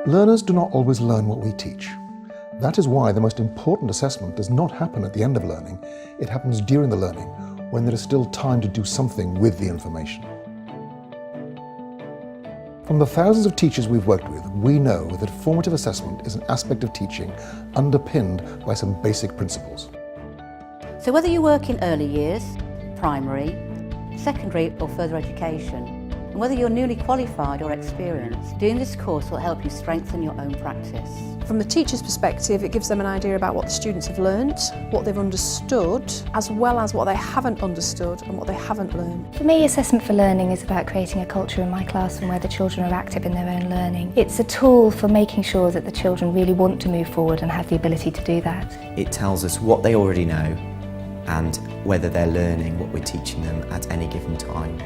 Learners do not always learn what we teach. That is why the most important assessment does not happen at the end of learning. It happens during the learning, when there is still time to do something with the information. From the thousands of teachers we've worked with, we know that formative assessment is an aspect of teaching underpinned by some basic principles. So whether you work in early years, primary, secondary or further education, and whether you're newly qualified or experienced, doing this course will help you strengthen your own practice. From the teacher's perspective, it gives them an idea about what the students have learnt, what they've understood, as well as what they haven't understood and what they haven't learned. For me, Assessment for Learning is about creating a culture in my classroom where the children are active in their own learning. It's a tool for making sure that the children really want to move forward and have the ability to do that. It tells us what they already know and whether they're learning what we're teaching them at any given time.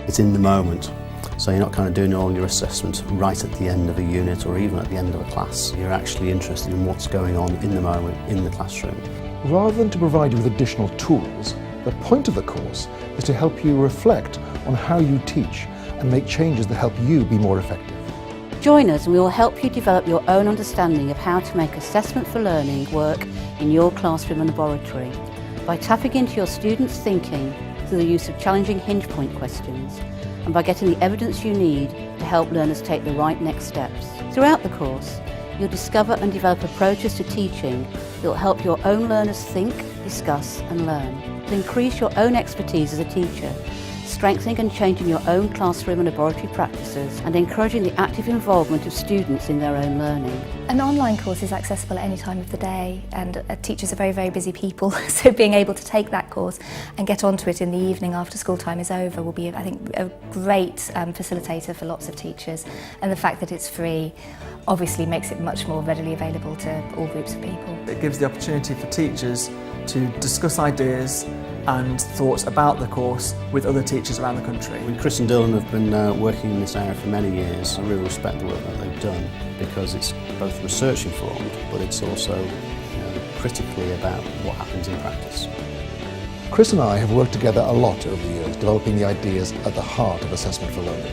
It's in the moment, so you're not kind of doing all your assessment right at the end of a unit or even at the end of a class. You're actually interested in what's going on in the moment in the classroom. Rather than to provide you with additional tools, the point of the course is to help you reflect on how you teach and make changes that help you be more effective. Join us and we will help you develop your own understanding of how to make Assessment for Learning work in your classroom and laboratory by tapping into your students' thinking through the use of challenging hinge point questions and by getting the evidence you need to help learners take the right next steps. Throughout the course, you'll discover and develop approaches to teaching that will help your own learners think, discuss and learn, to increase your own expertise as a teacher, strengthening and changing your own classroom and laboratory practices and encouraging the active involvement of students in their own learning. An online course is accessible at any time of the day, and teachers are very, very busy people, so being able to take that course and get onto it in the evening after school time is over will be, I think, a great facilitator for lots of teachers, and the fact that it's free obviously makes it much more readily available to all groups of people. It gives the opportunity for teachers to discuss ideas and thoughts about the course with other teachers around the country. Chris and Dylan have been working in this area for many years. I really respect the work that they've done because it's both research informed, but it's also critically about what happens in practice. Chris and I have worked together a lot over the years, developing the ideas at the heart of Assessment for Learning.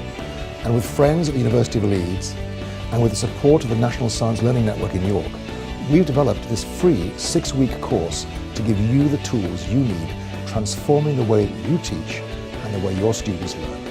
And with friends at the University of Leeds, and with the support of the National Science Learning Network in York, we've developed this free 6-week course to give you the tools you need, transforming the way that you teach and the way your students learn.